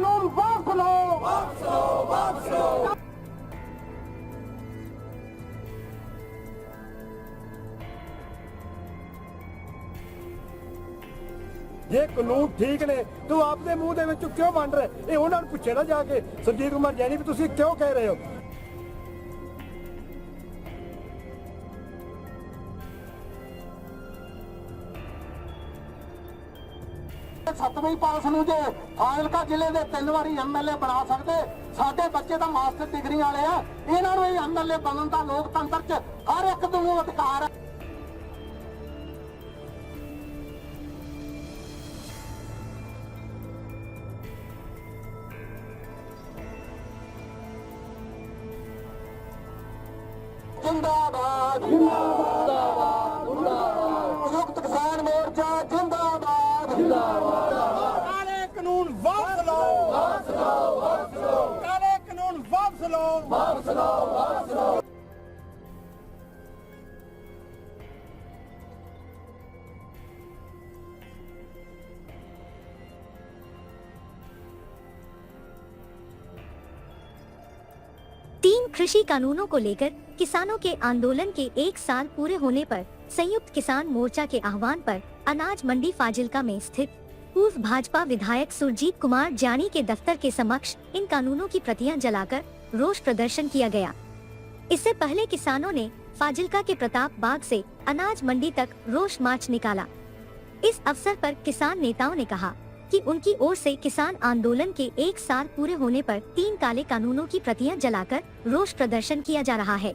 कानून वापस लो, वापस लो, वापस लो। ਜੇ ਕਾਨੂੰਨ ਠੀਕ ਨੇ ਤੂੰ ਆਪਦੇ ਮੂੰਹ ਦੇ ਵਿੱਚੋਂ ਕਿਉਂ ਮੰਨ ਰਿਹਾ? ਇਹ ਉਹਨਾਂ ਨੂੰ ਪੁੱਛੇ ਨਾ ਜਾ ਕੇ ਸੁਰਜੀਤ ਕੁਮਾਰ ਜੈਨੀ ਵੀ ਤੁਸੀਂ ਕਿਉਂ ਕਹਿ ਰਹੇ ਹੋ? सतवीं पास नूं जे फाजिलका जिले दे 3 वारी MLA बना सकते, साडे बच्चे तां मास्टर डिग्री वाले आ, इन्हां नूं MLA बनन दा लोकतंत्र च हर एक नूं अधिकार है। जिंदाबाद जिंदाबाद जिंदाबाद संयुक्त किसान मोर्चा जिंदाबाद जिंदाबाद। काले कानून वापस लो, वापस लो, वापस लो। काले कानून वापस लो, वापस लो, वापस लो। तीन कृषि कानूनों को लेकर किसानों के आंदोलन के 1 साल पूरे होने पर संयुक्त किसान मोर्चा के आह्वान पर अनाज मंडी फाजिलका में स्थित पूर्व भाजपा विधायक सुरजीत कुमार जानी के दफ्तर के समक्ष इन कानूनों की प्रतियां जलाकर रोष प्रदर्शन किया गया। इससे पहले किसानों ने फाजिलका के प्रताप बाग से अनाज मंडी तक रोष मार्च निकाला। इस अवसर पर किसान नेताओं ने कहा कि उनकी ओर से किसान आंदोलन के 1 साल पूरे होने पर 3 काले कानूनों की प्रतियां जलाकर रोष प्रदर्शन किया जा रहा है।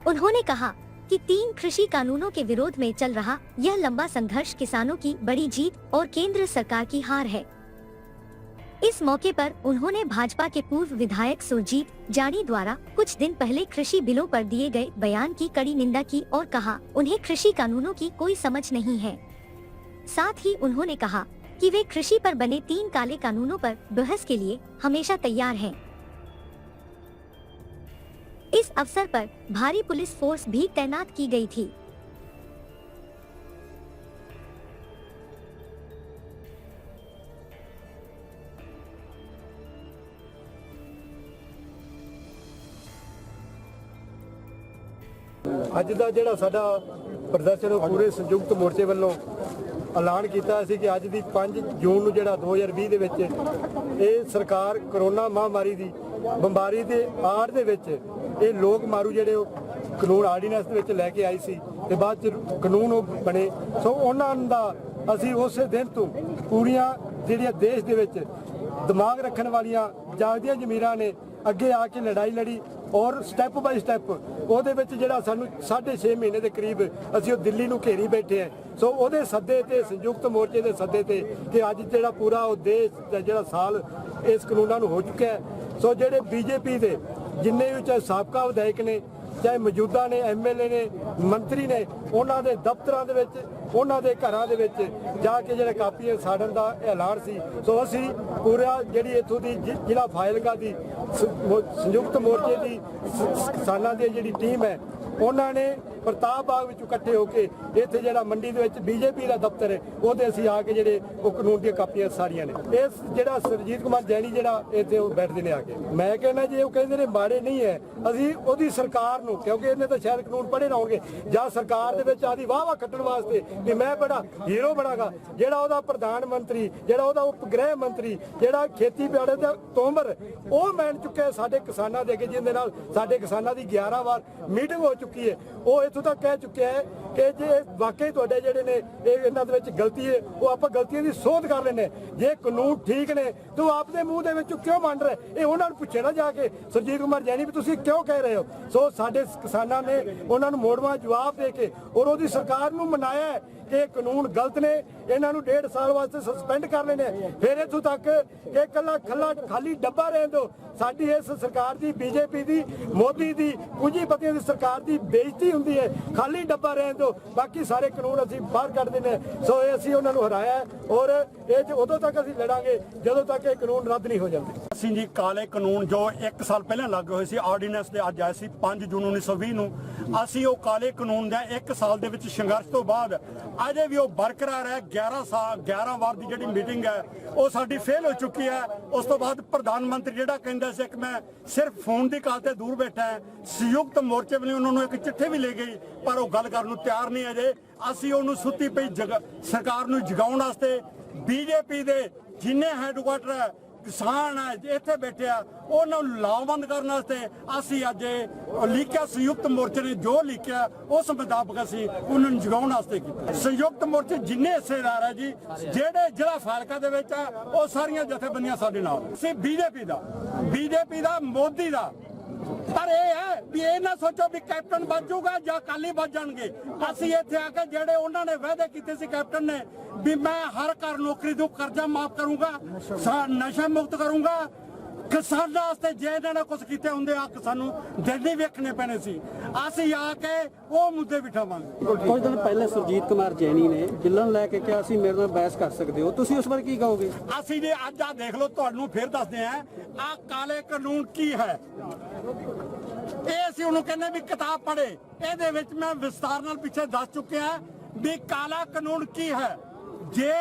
उन्होंने कहा कि 3 कृषि कानूनों के विरोध में चल रहा यह लंबा संघर्ष किसानों की बड़ी जीत और केंद्र सरकार की हार है। इस मौके पर उन्होंने भाजपा के पूर्व विधायक सुरजीत जानी द्वारा कुछ दिन पहले कृषि बिलों पर दिए गए बयान की कड़ी निंदा की और कहा उन्हें कृषि कानूनों की कोई समझ नहीं है। साथ ही उन्होंने कहा कि वे कृषि पर बने 3 काले कानूनों पर बहस के लिए हमेशा तैयार हैं। इस अवसर पर भारी पुलिस फोर्स भी तैनात की गई थी। ਅੱਜ ਦਾ ਜਿਹੜਾ ਸਾਡਾ ਪ੍ਰਦਰਸ਼ਨ ਪੂਰੇ ਸੰਯੁਕਤ ਮੋਰਚੇ ਵੱਲੋਂ ਐਲਾਨ ਕੀਤਾ ਸੀ ਕਿ ਅੱਜ ਦੀ 5 ਜੂਨ ਨੂੰ ਜਿਹੜਾ 2020 ਦੇ ਵਿੱਚ ਇਹ ਸਰਕਾਰ ਕਰੋਨਾ ਮਹਾਮਾਰੀ ਦੀ ਬਿਮਾਰੀ ਦੇ ਆੜ ਦੇ ਵਿੱਚ ਇਹ ਲੋਕ ਮਾਰੂ ਜਿਹੜੇ ਉਹ ਕਾਨੂੰਨ ਆਰਡੀਨੈਂਸ ਦੇ ਵਿੱਚ ਲੈ ਕੇ ਆਈ ਸੀ ਤੇ ਬਾਅਦ ਚ ਕਾਨੂੰਨ ਉਹ ਬਣੇ। ਸੋ ਉਹਨਾਂ ਦਾ ਅਸੀਂ ਉਸੇ ਦਿਨ ਤੋਂ ਪੂਰੀਆਂ ਜਿਹੜੀਆਂ ਦੇਸ਼ ਦੇ ਵਿੱਚ ਦਿਮਾਗ ਰੱਖਣ ਵਾਲੀਆਂ ਜਾਗਦੀਆਂ ਜ਼ਮੀਰਾਂ ਨੇ ਅੱਗੇ ਆ ਕੇ ਲੜਾਈ ਲੜੀ ਔਰ ਸਟੈਪ ਬਾਈ ਸਟੈਪ ਉਹਦੇ ਵਿੱਚ ਜਿਹੜਾ ਸਾਨੂੰ 6.5 ਮਹੀਨੇ ਦੇ ਕਰੀਬ ਅਸੀਂ ਉਹ ਦਿੱਲੀ ਨੂੰ ਘੇਰੀ ਬੈਠੇ ਹਾਂ। ਸੋ ਉਹਦੇ ਸੱਦੇ ਤੇ ਸੰਯੁਕਤ ਮੋਰਚੇ ਦੇ ਸੱਦੇ ਤੇ ਕਿ ਅੱਜ ਜਿਹੜਾ ਪੂਰਾ ਉਹ ਦੇਸ਼ ਦਾ ਜਿਹੜਾ ਸਾਲ ਇਸ ਕਾਨੂੰਨਾਂ ਨੂੰ ਹੋ ਚੁੱਕਿਆ ਹੈ। ਸੋ ਜਿਹੜੇ ਬੀਜੇਪੀ ਦੇ ਜਿੰਨੇ ਵੀ ਚਾਹੇ ਸਾਬਕਾ ਵਿਧਾਇਕ ਨੇ ਚਾਹੇ ਮੌਜੂਦਾ ਨੇ MLA ਨੇ ਮੰਤਰੀ ਨੇ ਉਹਨਾਂ ਦੇ ਦਫ਼ਤਰਾਂ ਦੇ ਵਿੱਚ ਉਹਨਾਂ ਦੇ ਘਰਾਂ ਦੇ ਵਿੱਚ ਜਾ ਕੇ ਜਿਹੜੇ ਕਾਪੀਆਂ ਸਾੜਨ ਦਾ ਐਲਾਨ ਸੀ। ਸੋ ਅਸੀਂ ਪੂਰਾ ਜਿਹੜੀ ਇੱਥੋਂ ਦੀ ਜ਼ਿਲ੍ਹਾ ਫਾਜ਼ਿਲਕਾ ਦੀ ਸੰਯੁਕਤ ਮੋਰਚੇ ਦੀ ਕਿਸਾਨਾਂ ਦੀ ਜਿਹੜੀ ਟੀਮ ਹੈ ਉਹਨਾਂ ਨੇ ਪ੍ਰਤਾਪ ਬਾਗ ਵਿੱਚ ਇਕੱਠੇ ਹੋ ਕੇ ਇੱਥੇ ਜਿਹੜਾ ਮੰਡੀ ਦੇ ਵਿੱਚ BJP ਦਾ ਦਫ਼ਤਰ ਹੈ ਉਹਦੇ ਅਸੀਂ ਆ ਕੇ ਜਿਹੜੇ ਉਹ ਕਾਨੂੰਨ ਦੀਆਂ ਕਾਪੀਆਂ ਸਾਰੀਆਂ ਨੇ ਇਸ ਜਿਹੜਾ ਸੁਰਜੀਤ ਕੁਮਾਰ ਜੈਨੀ ਜਿਹੜਾ ਇੱਥੇ ਉਹ ਬੈਠਦੇ ਨੇ ਆ ਕੇ ਮੈਂ ਕਹਿੰਦਾ ਜੇ ਉਹ ਕਹਿੰਦੇ ਨੇ ਮਾੜੇ ਨਹੀਂ ਹੈ ਅਸੀਂ ਉਹਦੀ ਸਰਕਾਰ ਨੂੰ ਕਿਉਂਕਿ ਇਹਨੇ ਤਾਂ ਸ਼ਾਇਦ ਕਾਨੂੰਨ ਪੜ੍ਹੇ ਨਾ ਹੋਣਗੇ ਜਾਂ ਸਰਕਾਰ ਦੇ ਵਿੱਚ ਆਦੀ ਵਾਹ ਖੱਟਣ ਵਾਸਤੇ ਕਿ ਮੈਂ ਬੜਾ ਹੀਰੋ ਬਣਾਗਾ ਜਿਹੜਾ ਉਹਦਾ ਪ੍ਰਧਾਨ ਮੰਤਰੀ ਜਿਹੜਾ ਉਹਦਾ ਉਪ ਗ੍ਰਹਿ ਮੰਤਰੀ ਜਿਹੜਾ ਖੇਤੀਬਾੜੀ ਦਾ ਤੋਮਰ ਉਹ ਮੈਨ ਚੁੱਕਿਆ ਸਾਡੇ ਕਿਸਾਨਾਂ ਦੇ ਅੱਗੇ ਜਿਹਦੇ ਨਾਲ ਸਾਡੇ ਕਿਸਾਨਾਂ ਦੀ 11 ਵਾਰ ਮੀਟਿੰਗ ਹੋ ਚੁੱਕੀ ਹੈ। ਉਹ ਇੱਥੋਂ ਤੱਕ ਕਹਿ ਚੁੱਕਿਆ ਹੈ ਕਿ ਜੇ ਵਾਕਈ ਤੁਹਾਡੇ ਜਿਹੜੇ ਨੇ ਇਹਨਾਂ ਦੇ ਵਿੱਚ ਗਲਤੀ ਹੈ ਉਹ ਆਪਾਂ ਗਲਤੀਆਂ ਦੀ ਸੋਧ ਕਰ ਲੈਣੇ। ਜੇ ਕਾਨੂੰਨ ਠੀਕ ਨੇ ਤੂੰ ਆਪਦੇ ਮੂੰਹ ਦੇ ਵਿੱਚੋਂ ਕਿਉਂ ਮੰਨ ਰਿਹਾ? ਇਹ ਉਹਨਾਂ ਨੂੰ ਪੁੱਛੇ ਨਾ ਜਾ ਕੇ ਸੁਰਜੀਤ ਕੁਮਾਰ ਜੈਨੀ ਵੀ ਤੁਸੀਂ ਕਿਉਂ ਕਹਿ ਰਹੇ ਹੋ? ਸੋ ਸਾਡੇ ਕਿਸਾਨਾਂ ਨੇ ਉਹਨਾਂ ਨੂੰ ਮੋੜਵਾਂ ਜਵਾਬ ਦੇ ਕੇ ਔਰ ਉਹਦੀ ਸਰਕਾਰ ਨੂੰ ਮਨਾਇਆ ਕਿ ਕਾਨੂੰਨ ਗਲਤ ਨੇ ਇਹਨਾਂ ਨੂੰ 1.5 ਸਾਲ ਵਾਸਤੇ ਸਸਪੈਂਡ ਕਰ ਲੈਣੇ। ਫਿਰ ਇੱਥੋਂ ਤੱਕ ਕਿ ਕੱਲਾ ਖਾਲੀ ਡੱਬਾ ਰਹਿਣ ਦਿਓ। ਸਾਡੀ ਇਸ ਸਰਕਾਰ ਦੀ BJP ਦੀ ਮੋਦੀ ਦੀ ਪੂੰਜੀਪਤੀਆਂ ਦੀ ਸਰਕਾਰ ਦੀ ਬੇਇੱਜ਼ਤੀ ਹੁੰਦੀ ਹੈ। ਖਾਲੀ ਡੱਬਾ ਰਹਿਣ ਦਿਓ ਬਾਕੀ ਸਾਰੇ ਕਾਨੂੰਨ ਅਸੀਂ ਬਾਹਰ ਕੱਢ ਦਿੰਦੇ। ਸੋ ਇਹ ਅਸੀਂ ਉਹਨਾਂ ਨੂੰ ਹਰਾਇਆ ਔਰ ਇਹ ਉਦੋਂ ਤੱਕ ਅਸੀਂ ਲੜਾਂਗੇ ਜਦੋਂ ਤੱਕ ਇਹ ਕਾਨੂੰਨ ਰੱਦ ਨਹੀਂ ਹੋ ਜਾਂਦੇ। ਅਸੀਂ ਜੀ ਕਾਲੇ ਕਾਨੂੰਨ ਜੋ 1 ਸਾਲ ਪਹਿਲਾਂ ਲੱਗੇ ਹੋਏ ਸੀ ਆਰਡੀਨੈਂਸ ਦੇ ਅੱਜ ਆਏ ਸੀ 5 ਜੂਨ 1920 ਨੂੰ ਅਸੀਂ ਉਹ ਕਾਲੇ ਕਾਨੂੰਨ ਦਾ 1 ਸਾਲ ਦੇ ਵਿੱਚ ਸੰਘਰਸ਼ ਤੋਂ ਬਾਅਦ ਅਜੇ ਵੀ ਉਹ ਬਰਕਰਾਰ ਹੈ। 11 ਵਾਰ ਦੀ ਜਿਹੜੀ ਮੀਟਿੰਗ ਹੈ ਉਹ ਸਾਡੀ ਫੇਲ ਹੋ ਚੁੱਕੀ ਹੈ। ਉਸ ਤੋਂ ਬਾਅਦ ਪ੍ਰਧਾਨ ਮੰਤਰੀ ਜਿਹੜਾ ਕਹਿੰਦਾ ਸੀ ਕਿ ਮੈਂ ਸਿਰਫ ਫੋਨ ਦੀ ਕਾਲ ਤੇ ਦੂਰ ਬੈਠਾ ਹੈ, ਸੰਯੁਕਤ ਮੋਰਚੇ ਵੱਲੋਂ ਉਹਨਾਂ ਨੂੰ ਇੱਕ ਚਿੱਠੀ ਵੀ ਲੈ ਗਈ ਪਰ ਉਹ ਗੱਲ ਕਰਨ ਨੂੰ ਤਿਆਰ ਨਹੀਂ ਅਜੇ। ਅਸੀਂ ਉਹਨੂੰ ਸੁੱਤੀ ਪਈ ਸਰਕਾਰ ਨੂੰ ਜਗਾਉਣ ਵਾਸਤੇ ਬੀਜੇਪੀ ਦੇ ਜਿੰਨੇ ਹੈਡਕੁਆਟਰ ਹੈ, ਕਿਸਾਨ ਹੈ ਇੱਥੇ ਬੈਠੇ ਆ, ਉਹਨਾਂ ਨੂੰ ਲਾਮਬੰਦ ਕਰਨ ਵਾਸਤੇ ਅਸੀਂ ਅੱਜ ਲਿਖਿਆ ਸੰਯੁਕਤ ਮੋਰਚੇ ਨੇ ਜੋ ਲਿਖਿਆ ਉਸ ਮੁਤਾਬਕ ਅਸੀਂ ਉਹਨਾਂ ਨੂੰ ਜਗਾਉਣ ਵਾਸਤੇ ਕੀਤਾ। ਸੰਯੁਕਤ ਮੋਰਚੇ ਜਿੰਨੇ ਹਿੱਸੇਦਾਰ ਹੈ ਜੀ, ਜਿਹੜੇ ਜ਼ਿਲ੍ਹਾ ਫਾਜ਼ਿਲਕਾ ਦੇ ਵਿੱਚ ਆ ਉਹ ਸਾਰੀਆਂ ਜਥੇਬੰਦੀਆਂ ਸਾਡੇ ਨਾਲ। ਅਸੀਂ ਬੀਜੇਪੀ ਦਾ ਮੋਦੀ ਦਾ, ਪਰ ਇਹ ਹੈ ਵੀ ਇਹ ਨਾ ਸੋਚੋ ਵੀ ਕੈਪਟਨ ਬਚ ਜਾਊਗਾ ਜਾਂ ਅਕਾਲੀ ਬਚ ਜਾਣਗੇ। ਅਸੀਂ ਇੱਥੇ ਆ ਕੇ ਜਿਹੜੇ ਉਹਨਾਂ ਨੇ ਵਾਅਦੇ ਕੀਤੇ ਸੀ ਕੈਪਟਨ ਨੇ ਵੀ ਮੈਂ ਹਰ ਘਰ ਨੌਕਰੀ ਦੂ, ਕਰਜ਼ਾ ਮਾਫ ਕਰੂੰਗਾ, ਨਸ਼ਾ ਮੁਕਤ ਕਰੂੰਗਾ, ਕਿਸਾਨਾਂ ਵਾਸਤੇ ਜੇ ਇਹਨਾਂ ਨੇ ਕੁਝ ਕੀਤੇ ਹੁੰਦੇ ਆ ਸਾਨੂੰ ਦਿੱਲੀ ਵੇਖਣੇ ਪੈਣੇ ਸੀ। ਅਸੀਂ ਆ ਕੇ ਉਹ ਮੁੱਦੇ ਬਿਠਾਵਾਂਗੇ। ਕੁਝ ਦਿਨ ਪਹਿਲੇ ਸੁਰਜੀਤ ਕੁਮਾਰ ਜੈਨੀ ਨੇ ਜ਼ਿਲ੍ਹਾ ਨੂੰ ਲੈ ਕੇ ਕਿਹਾ ਸੀ ਮੇਰੇ ਨਾਲ ਬਹਿਸ ਕਰ ਸਕਦੇ ਹੋ, ਤੁਸੀਂ ਉਸ ਬਾਰੇ ਕੀ ਕਹੋਗੇ? ਅਸੀਂ ਜੇ ਅੱਜ ਆ ਦੇਖ ਲਓ, ਤੁਹਾਨੂੰ ਫਿਰ ਦੱਸਦੇ ਆ ਆ ਕਾਲੇ ਕਾਨੂੰਨ ਕੀ ਹੈ। ਇਹ ਅਸੀਂ ਉਹਨੂੰ ਕਹਿੰਦੇ ਵੀ ਕਿਤਾਬ ਪੜ੍ਹੇ, ਇਹਦੇ ਵਿੱਚ ਮੈਂ ਵਿਸਤਾਰ ਨਾਲ ਪਿੱਛੇ ਦੱਸ ਚੁੱਕਿਆ ਵੀ ਕਾਲਾ ਕਾਨੂੰਨ ਕੀ ਹੈ। ਜੇ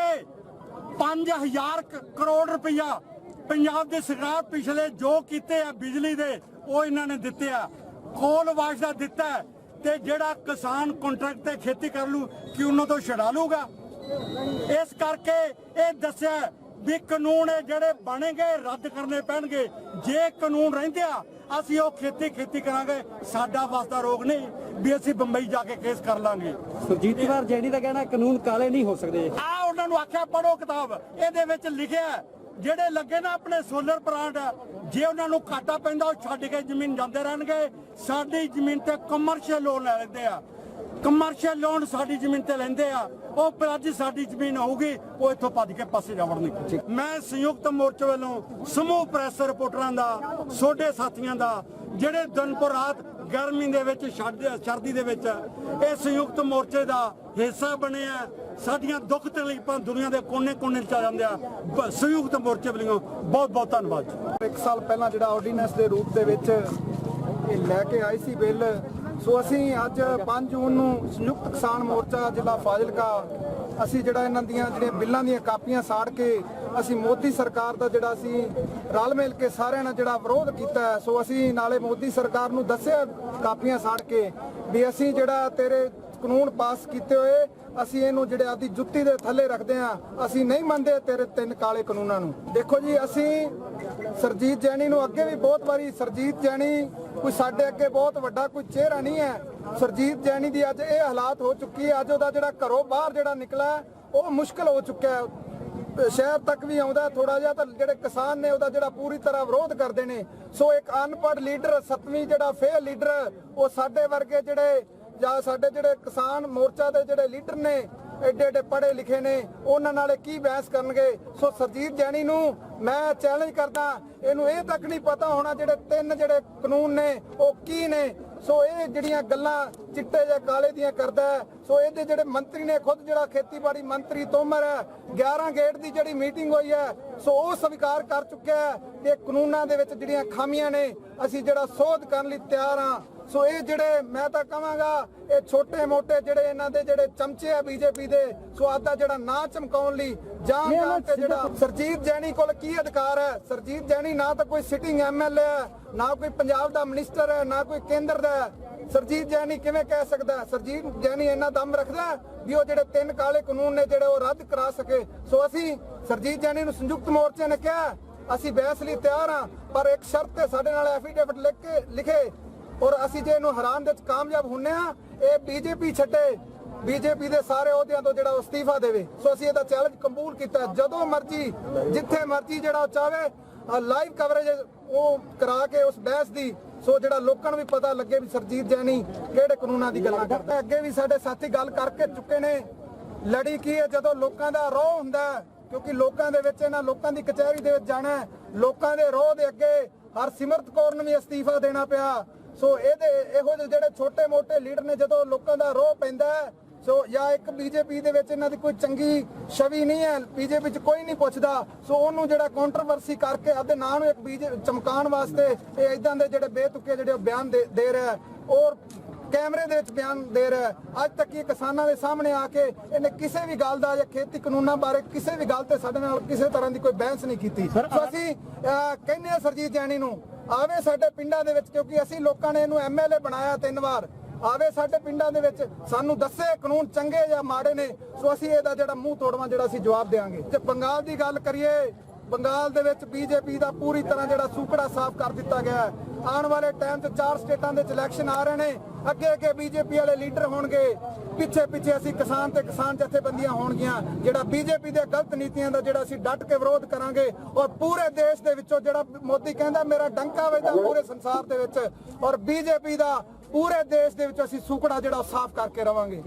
5000 ਕਰੋੜ ਰੁਪਇਆ ਪੰਜਾਬ ਦੀ ਸਰਕਾਰ ਪਿਛਲੇ ਜੋ ਕੀਤੇ ਆ ਬਿਜਲੀ ਦੇ ਉਹ ਇਹਨਾਂ ਨੇ ਦਿੱਤੇ ਆ, ਕੋਲ ਵਾਸ਼ ਦਾ ਦਿੱਤਾ ਤੇ ਜਿਹੜਾ ਕਿਸਾਨ ਕੰਟਰੈਕਟ ਤੇ ਖੇਤੀ ਕਰ ਲੂ ਕਿ ਉਹਨਾਂ ਤੋਂ ਛਡਾ ਲੂਗਾ। ਇਸ ਕਰਕੇ ਇਹ ਦੱਸਿਆ ਵੀ ਕਾਨੂੰਨ ਜਿਹੜੇ ਬਣੇਗੇ ਰੱਦ ਕਰਨੇ ਪੈਣਗੇ। ਜੇ ਕਾਨੂੰਨ ਰਹਿੰਦੇ ਆ ਅਸੀਂ ਉਹ ਖੇਤੀ ਕਰਾਂਗੇ, ਸਾਡਾ ਵਾਸਤਾ ਰੋਗ ਨਹੀਂ ਵੀ ਅਸੀਂ ਬੰਬਈ ਜਾ ਕੇ ਕੇਸ ਕਰ ਲਾਂਗੇ। ਸੁਰਜੀਤ ਕੁਮਾਰ ਜੈਨੀ ਦਾ ਕਹਿਣਾ ਕਾਨੂੰਨ ਕਾਲੇ ਨਹੀਂ ਹੋ ਸਕਦੇ। ਆ ਉਹਨਾਂ ਨੂੰ ਆਖਿਆ ਪੜੋ ਕਿਤਾਬ, ਇਹਦੇ ਵਿੱਚ ਲਿਖਿਆ ਜਿਹੜੇ ਲੱਗੇ ਨਾ ਆਪਣੇ ਸੋਲਰ ਪਲਾਂਟ, ਜੇ ਉਹਨਾਂ ਨੂੰ ਘਾਟਾ ਪੈਂਦਾ ਉਹ ਛੱਡ ਕੇ ਜ਼ਮੀਨ ਜਾਂਦੇ ਰਹਿਣਗੇ। ਸਾਡੀ ਜ਼ਮੀਨ ਤੇ ਕਮਰਸ਼ੀਅਲ ਲੋਨ ਲੈ ਲੈਂਦੇ ਆ, ਕਮਰਸ਼ੀਅਲ ਲੋਨ ਸਾਡੀ ਜ਼ਮੀਨ ਤੇ ਲੈਂਦੇ ਆ। ਉਹ ਅੱਜ ਸਾਡੀ ਜ਼ਮੀਨ ਹੋਊਗੀ ਉਹ ਇੱਥੋਂ ਭੱਜ ਕੇ ਪਾਸੇ ਜਾਵੜਨਗੇ। ਮੈਂ ਸੰਯੁਕਤ ਮੋਰਚੇ ਵੱਲੋਂ ਸਮੂਹ ਪ੍ਰੈਸ ਰਿਪੋਰਟਰਾਂ ਦਾ, ਛੋਟੇ ਸਾਥੀਆਂ ਦਾ ਜਿਹੜੇ ਦਿਨ ਪਰ ਰਾਤ ਗਰਮੀ ਦੇ ਵਿੱਚ ਸਰਦੀ ਦੇ ਵਿੱਚ ਇਹ ਸੰਯੁਕਤ ਮੋਰਚੇ ਦਾ ਹਿੱਸਾ ਬਣੇ ਆ। ਸਾਡੀਆਂ ਦੁੱਖ ਤਕਲੀਫਾਂ ਦੁਨੀਆ ਦੇ ਕੋਨੇ-ਕੋਨੇ ਚ ਜਾਂਦੇ ਆ। ਸੰਯੁਕਤ ਮੋਰਚੇ ਵੱਲੋਂ ਬਹੁਤ ਧੰਨਵਾਦ। 1 ਸਾਲ ਪਹਿਲਾਂ ਜਿਹੜਾ ਆਰਡੀਨੈਂਸ ਦੇ ਰੂਪ ਦੇ ਵਿੱਚ ਇਹ ਲੈ ਕੇ ਆਈ ਸੀ ਬਿੱਲ, ਸੋ ਅਸੀਂ ਅੱਜ 5 ਜੂਨ ਨੂੰ ਸੰਯੁਕਤ ਕਿਸਾਨ ਮੋਰਚਾ ਜ਼ਿਲ੍ਹਾ ਫਾਜ਼ਿਲਕਾ ਅਸੀਂ ਜਿਹੜਾ ਇਹਨਾਂ ਦੀਆਂ ਜਿਹੜੀਆਂ ਬਿੱਲਾਂ ਦੀਆਂ ਕਾਪੀਆਂ ਸਾੜ ਕੇ ਅਸੀਂ ਮੋਦੀ ਸਰਕਾਰ ਦਾ ਜਿਹੜਾ ਅਸੀਂ ਰਲ ਮਿਲ ਕੇ ਸਾਰਿਆਂ ਨਾਲ ਜਿਹੜਾ ਵਿਰੋਧ ਕੀਤਾ। ਸੋ ਅਸੀਂ ਨਾਲੇ ਮੋਦੀ ਸਰਕਾਰ ਨੂੰ ਦੱਸਿਆ ਕਾਪੀਆਂ ਸਾੜ ਕੇ ਵੀ ਅਸੀਂ ਜਿਹੜਾ ਤੇਰੇ ਕਾਨੂੰਨ ਪਾਸ ਕੀਤੇ ਹੋਏ ਅਸੀਂ ਇਹਨੂੰ ਜਿਹੜੇ ਆਦੀ ਜੁੱਤੀ ਦੇ ਥੱਲੇ ਰੱਖਦੇ ਆ, ਅਸੀਂ ਨਹੀਂ ਮੰਨਦੇ ਤੇਰੇ 3 ਕਾਲੇ ਕਾਨੂੰਨਾਂ ਨੂੰ। ਦੇਖੋ ਜੀ, ਅਸੀਂ ਸੁਰਜੀਤ ਜੈਨੀ ਨੂੰ ਅੱਗੇ ਵੀ ਬਹੁਤ ਵਾਰੀ, ਸੁਰਜੀਤ ਜੈਨੀ ਕੋਈ ਸਾਡੇ ਅੱਗੇ ਬਹੁਤ ਵੱਡਾ ਕੋਈ ਚਿਹਰਾ ਨਹੀਂ ਹੈ। ਸੁਰਜੀਤ ਜੈਨੀ ਦੀ ਅੱਜ ਇਹ ਹਾਲਾਤ ਹੋ ਚੁੱਕੀ ਹੈ, ਅੱਜ ਉਹਦਾ ਜਿਹੜਾ ਘਰੋਂ ਬਾਹਰ ਜਿਹੜਾ ਨਿਕਲਾ ਉਹ ਮੁਸ਼ਕਲ ਹੋ ਚੁੱਕਿਆ ਹੈ। ਸ਼ਹਿਰ ਤੱਕ ਵੀ ਆਉਂਦਾ ਥੋੜਾ ਜਿਹਾ ਤਾਂ ਜਿਹੜੇ ਕਿਸਾਨ ਨੇ ਉਹਦਾ ਜਿਹੜਾ ਪੂਰੀ ਤਰ੍ਹਾਂ ਵਿਰੋਧ ਕਰਦੇ ਨੇ। ਸੋ ਇੱਕ ਅਨਪੜ੍ਹ ਲੀਡਰ, 7ਵੀਂ ਜਿਹੜਾ ਫੇਲ ਲੀਡਰ, ਉਹ ਸਾਡੇ ਵਰਗੇ ਜਿਹੜੇ ਜਾਂ ਸਾਡੇ ਜਿਹੜੇ ਕਿਸਾਨ ਮੋਰਚਾ ਦੇ ਜਿਹੜੇ ਲੀਡਰ ਨੇ ਐਡੇ ਪੜ੍ਹੇ ਲਿਖੇ ਨੇ, ਉਹਨਾਂ ਨਾਲ ਕੀ ਬਹਿਸ ਕਰਨਗੇ। ਸੋ ਸੁਰਜੀਤ ਜੈਨੀ ਨੂੰ ਮੈਂ ਚੈਲੰਜ ਕਰਦਾ, ਇਹਨੂੰ ਇਹ ਤੱਕ ਨਹੀਂ ਪਤਾ ਹੋਣਾ ਜਿਹੜੇ 3 ਜਿਹੜੇ ਕਾਨੂੰਨ ਨੇ ਉਹ ਕੀ ਨੇ। ਸੋ ਇਹ ਜਿਹੜੀਆਂ ਗੱਲਾਂ ਚਿੱਟੇ ਜਾਂ ਕਾਲੇ ਦੀਆਂ ਕਰਦਾ। ਸੋ ਇਹਦੇ ਜਿਹੜੇ ਮੰਤਰੀ ਨੇ ਖੁਦ ਜਿਹੜਾ ਖੇਤੀਬਾੜੀ ਮੰਤਰੀ ਤੋਮਰ ਹੈ, 11 ਗੇਟ ਦੀ ਜਿਹੜੀ ਮੀਟਿੰਗ ਹੋਈ ਹੈ, ਸੋ ਉਹ ਸਵੀਕਾਰ ਕਰ ਚੁੱਕਿਆ ਹੈ ਕਿ ਕਾਨੂੰਨਾਂ ਦੇ ਵਿੱਚ ਜਿਹੜੀਆਂ ਖਾਮੀਆਂ ਨੇ ਅਸੀਂ ਜਿਹੜਾ ਸੋਧ ਕਰਨ ਲਈ ਤਿਆਰ ਹਾਂ। ਸੋ ਇਹ ਜਿਹੜੇ ਮੈਂ ਤਾਂ ਕਹਾਂਗਾ ਇਹ ਛੋਟੇ ਮੋਟੇ ਜਿਹੜੇ ਇਹਨਾਂ ਦੇ ਜਿਹੜੇ ਚਮਚੇ ਆ ਬੀਜੇਪੀ ਦੇ, ਸੋ ਆਦਾ ਜਿਹੜਾ ਨਾਂ ਚਮਕਾਉਣ ਲਈ ਜਾਂ ਤੇ ਜਿਹੜਾ ਸੁਰਜੀਤ ਜੈਨੀ ਕੋਲ ਕੀ ਅਧਿਕਾਰ ਹੈ। ਸੁਰਜੀਤ ਜੈਨੀ ਨਾ ਤਾਂ ਕੋਈ ਸਿਟਿੰਗ ਐਮਐਲਏ ਹੈ, ਨਾ ਕੋਈ ਪੰਜਾਬ ਦਾ ਮਿਨਿਸਟਰ ਹੈ, ਨਾ ਕੋਈ ਕੇਂਦਰ ਦਾ ਹੈ। ਸੁਰਜੀਤ ਜੈਨੀ ਕਿਵੇਂ ਕਹਿ ਸਕਦਾ? ਸੁਰਜੀਤ ਜੈਨੀ ਇੰਨਾ ਦਮ ਰੱਖਦਾ ਵੀ ਉਹ ਜਿਹੜੇ 3 ਕਾਲੇ ਕਾਨੂੰਨ ਨੇ ਜਿਹੜੇ ਉਹ ਰੱਦ ਕਰਾ ਸਕੇ। ਸੋ ਅਸੀਂ ਸੁਰਜੀਤ ਜੈਨੀ ਨੂੰ ਸੰਯੁਕਤ ਮੋਰਚੇ ਨੇ ਕਿਹਾ ਅਸੀਂ ਬਹਿਸ ਲਈ ਤਿਆਰ ਹਾਂ, ਪਰ ਇੱਕ ਸ਼ਰਤ ਤੇ ਸਾਡੇ ਨਾਲ ਐਫੀਡੇਵਿਟ ਲਿਖੇ ਔਰ ਅਸੀਂ ਜੇ ਇਹਨੂੰ ਹਰਾਉਣ ਦੇ ਵਿੱਚ ਕਾਮਯਾਬ ਹੁੰਨੇ ਆ, ਇਹ ਬੀਜੇਪੀ ਛੱਡੇ, ਬੀਜੇਪੀ ਦੇ ਸਾਰੇ ਅਹੁਦਿਆਂ ਤੋਂ ਜਿਹੜਾ ਅਸਤੀਫਾ ਦੇਵੇ। ਸੋ ਅਸੀਂ ਇਹਦਾ ਚੈਲੰਜ ਕਬੂਲ ਕੀਤਾ। ਜਦੋਂ ਮਰਜ਼ੀ ਜਿੱਥੇ ਮਰਜ਼ੀ ਜਿਹੜਾ ਉਹ ਚਾਹਵੇ ਲਾਈਵ ਕਵਰੇਜ ਉਹ ਕਰਾ ਕੇ ਉਸ ਬਹਿਸ ਦੀ, ਸੋ ਜਿਹੜਾ ਲੋਕਾਂ ਨੂੰ ਵੀ ਪਤਾ ਲੱਗੇ ਵੀ ਸੁਰਜੀਤ ਜੈਨੀ ਕਿਹੜੇ ਕਾਨੂੰਨਾਂ ਦੀ ਗੱਲਾਂ ਕਰਦਾ। ਅੱਗੇ ਵੀ ਸਾਡੇ ਸਾਥੀ ਗੱਲ ਕਰਕੇ ਚੁੱਕੇ ਨੇ। ਲੜੀ ਕੀ ਹੈ ਜਦੋਂ ਲੋਕਾਂ ਦਾ ਰੋਹ ਹੁੰਦਾ, ਕਿਉਂਕਿ ਲੋਕਾਂ ਦੇ ਵਿੱਚ ਇਹਨਾਂ ਲੋਕਾਂ ਦੀ ਕਚਹਿਰੀ ਦੇ ਵਿੱਚ ਜਾਣਾ, ਲੋਕਾਂ ਦੇ ਰੋਹ ਦੇ ਅੱਗੇ ਹਰਸਿਮਰਤ ਕੌਰ ਨੂੰ ਵੀ ਅਸਤੀਫਾ ਦੇਣਾ ਪਿਆ। ਸੋ ਇਹੋ ਜਿਹੇ ਜਿਹੜੇ ਛੋਟੇ ਮੋਟੇ ਲੀਡਰ ਨੇ ਜਦੋਂ ਲੋਕਾਂ ਦਾ ਰੋਹ ਪੈਂਦਾ, ਸੋ ਜਾਂ ਇੱਕ ਬੀਜੇਪੀ ਦੇ ਵਿੱਚ ਇਹਨਾਂ ਦੀ ਕੋਈ ਚੰਗੀ ਛਵੀ ਨਹੀਂ ਹੈ, ਬੀਜੇਪੀ 'ਚ ਕੋਈ ਨਹੀਂ ਪੁੱਛਦਾ, ਸੋ ਉਹਨੂੰ ਜਿਹੜਾ ਕੰਟਰੋਵਰਸੀ ਕਰਕੇ ਆਪਦੇ ਨਾਂ ਨੂੰ ਇੱਕ ਚਮਕਾਉਣ ਵਾਸਤੇ ਇਹ ਇਦਾਂ ਦੇ ਜਿਹੜੇ ਬੇਤੁਕੇ ਜਿਹੜੇ ਬਿਆਨ ਦੇ ਰਿਹਾ। ਔਰ ਕੈਮਰੇ ਦੇ ਵਿੱਚ ਬਿਆਨ ਦੇ ਰਿਹਾ ਹੈ। ਅੱਜ ਤੱਕ ਇਹ ਕਿਸਾਨਾਂ ਦੇ ਸਾਹਮਣੇ ਆ ਕੇ ਇਹਨੇ ਕਿਸੇ ਵੀ ਗੱਲ ਦਾ ਜਾਂ ਖੇਤੀ ਕਾਨੂੰਨਾਂ ਬਾਰੇ ਕਿਸੇ ਵੀ ਗੱਲ ਤੇ ਸਾਡੇ ਨਾਲ ਕਿਸੇ ਤਰ੍ਹਾਂ ਦੀ ਕੋਈ ਬਹਿਸ ਨਹੀਂ ਕੀਤੀ। ਸੋ ਅਸੀਂ ਕਹਿੰਦੇ ਹਾਂ ਸਰਜੀਤ ਜੈਣੀ ਨੂੰ ਆਵੇ ਸਾਡੇ ਪਿੰਡਾਂ ਦੇ ਵਿੱਚ, ਕਿਉਂਕਿ ਅਸੀਂ ਲੋਕਾਂ ਨੇ ਇਹਨੂੰ ਐਮਐਲਏ ਬਣਾਇਆ 3 ਵਾਰ, ਆਵੇ ਸਾਡੇ ਪਿੰਡਾਂ ਦੇ ਵਿੱਚ ਸਾਨੂੰ ਦੱਸੇ ਕਾਨੂੰਨ ਚੰਗੇ ਜਾਂ ਮਾੜੇ ਨੇ। ਸੋ ਅਸੀਂ ਇਹਦਾ ਜਿਹੜਾ ਮੂੰਹ ਤੋੜਵਾਂ ਜਿਹੜਾ ਅਸੀਂ ਜਵਾਬ ਦੇਵਾਂਗੇ। ਜੇ ਬੰਗਾਲ ਦੀ ਗੱਲ ਕਰੀਏ, ਬੰਗਾਲ ਦੇ ਵਿੱਚ ਬੀਜੇਪੀ ਦਾ ਪੂਰੀ ਤਰ੍ਹਾਂ ਜਿਹੜਾ ਸੂਕੜਾ ਸਾਫ਼ ਕਰ ਦਿੱਤਾ ਗਿਆ ਹੈ। ਆਉਣ ਵਾਲੇ ਟਾਈਮ 'ਚ 4 ਸਟੇਟਾਂ ਦੇ ਇਲੈਕਸ਼ਨ ਆ ਰਹੇ ਨੇ, ਅੱਗੇ ਬੀਜੇਪੀ ਵਾਲੇ ਲੀਡਰ ਹੋਣਗੇ, ਪਿੱਛੇ ਅਸੀਂ ਕਿਸਾਨ ਤੇ ਕਿਸਾਨ ਜਥੇਬੰਦੀਆਂ ਹੋਣਗੀਆਂ। ਜਿਹੜਾ ਬੀਜੇਪੀ ਦੇ ਗਲਤ ਨੀਤੀਆਂ ਦਾ ਜਿਹੜਾ ਅਸੀਂ ਡਟ ਕੇ ਵਿਰੋਧ ਕਰਾਂਗੇ ਔਰ ਪੂਰੇ ਦੇਸ਼ ਦੇ ਵਿੱਚੋਂ ਜਿਹੜਾ ਮੋਦੀ ਕਹਿੰਦਾ ਮੇਰਾ ਡੰਕਾ ਵੱਜਦਾ ਪੂਰੇ ਸੰਸਾਰ ਦੇ ਵਿੱਚ, ਔਰ ਬੀਜੇਪੀ ਦਾ ਪੂਰੇ ਦੇਸ਼ ਦੇ ਵਿੱਚ ਅਸੀਂ ਸੂਕੜਾ ਜਿਹੜਾ ਸਾਫ਼ ਕਰਕੇ ਰਵਾਂਗੇ।